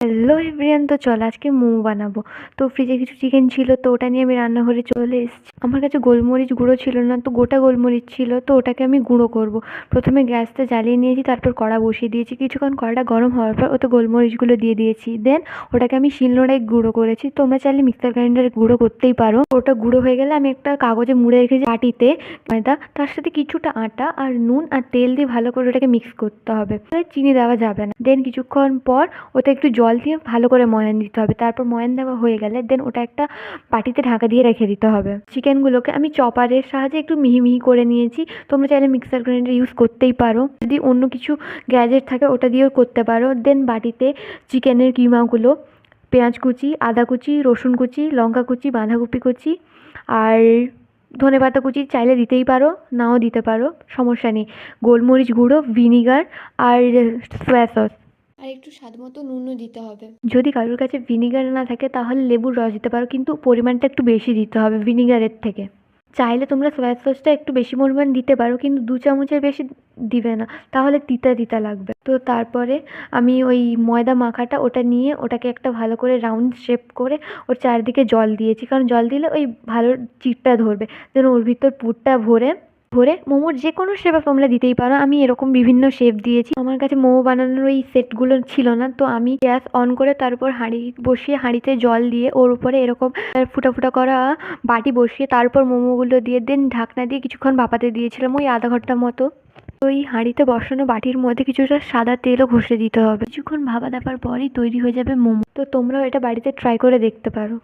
Hello everyone, তো চল আজকে মোমো বানাবো। তো ফ্রিজে কিছু চিকেন ছিল, তো ওটা নিয়ে আমি রান্নাঘরে চলে এসেছি। আমার কাছে গোলমরিচ গুঁড়ো ছিল না, তো গোটা গোলমরিচ ছিল, তো ওটাকে আমি গুঁড়ো করব। প্রথমে গ্যাসটা জ্বালিয়ে নিয়েছি, তারপর কড়া বসিয়ে দিয়েছি। কিছুক্ষণ কড়াটা গরম হওয়ার পর ওতে গোলমরিচগুলো দিয়ে দিয়েছি। দেন ওটাকে আমি শিলনোড়ায় গুঁড়ো করেছি। তোমরা চাইলে মিক্সার গ্রাইন্ডারে গুঁড়ো করতেই পারো। ওটা গুঁড়ো হয়ে গেলে আমি একটা কাগজে মুড়ে রেখেছি বাটিতে ময়দা, তার সাথে কিছুটা আটা আর নুন আর তেল দিয়ে ভালো করে ওটাকে মিক্স করতে হবে। চিনি দেওয়া যাবে না। দেন কিছুক্ষণ পর ওতে একটু জল দিয়ে ভালো করে ময়ান দিতে হবে। তারপর ময়ান দেওয়া হয়ে গেলে দেন ওটা একটা বাটিতে ঢাকা দিয়ে রেখে দিতে হবে। চিকেনগুলোকে আমি চপারের সাহায্যে একটু মিহি মিহি করে নিয়েছি। তোমরা চাইলে মিক্সার গ্রাইন্ডার ইউজ করতেই পারো। যদি অন্য কিছু গ্যাজেট থাকে ওটা দিয়েও করতে পারো। দেন বাটিতে চিকেনের কিমাগুলো, পেঁয়াজ কুচি, আদা কুচি, রসুন কুচি, লঙ্কা কুচি, বাঁধাকপি কুচি আর ধনেপাতা কুচি চাইলে দিতেই পারো, নাও দিতে পারো, সমস্যা নেই। গোলমরিচ গুঁড়ো, ভিনিগার আর সয়া সস আর একটু স্বাদ মতো নুনও দিতে হবে। যদি কারোর কাছে ভিনিগার না থাকে তাহলে লেবুর রস দিতে পারো, কিন্তু পরিমাণটা একটু বেশি দিতে হবে ভিনিগারের থেকে। চাইলে তোমরা সয়া সসটা একটু বেশি পরিমাণ দিতে পারো, কিন্তু 2 চামচের বেশি দিবে না, তাহলে তিতা তিতা লাগবে। তো তারপরে আমি ওই ময়দা মাখাটা ওটা নিয়ে ওটাকে একটা ভালো করে রাউন্ড শেপ করে ওর চারদিকে জল দিয়েছি, কারণ জল দিলে ওই ভালো চিটটা ধরবে। যেন ওর ভিতর পুরটা ভরে ভরে মোমোর যে কোনো শেপ তোমরা দিতেই পারো। আমি এরকম বিভিন্ন শেপ দিয়েছি। আমার কাছে মোমো বানানোর ওই সেটগুলো ছিল না, তো আমি গ্যাস অন করে তার উপর হাঁড়ি বসিয়ে হাঁড়িতে জল দিয়ে ওর উপরে এরকম ফুটা ফুটা করা বাটি বসিয়ে তারপর মোমোগুলো দিয়ে দেন ঢাকনা দিয়ে কিছুক্ষণ ভাপাতে দিয়েছিলাম ওই আধা ঘন্টা মতো। ওই হাঁড়িতে বসানো বাটির মধ্যে কিছুটা সাদা তেলও ঘষে দিতে হবে। কিছুক্ষণ ভাপা দেওয়ার পরই তৈরি হয়ে যাবে মোমো। তো তোমরাও এটা বাড়িতে ট্রাই করে দেখতে পারো।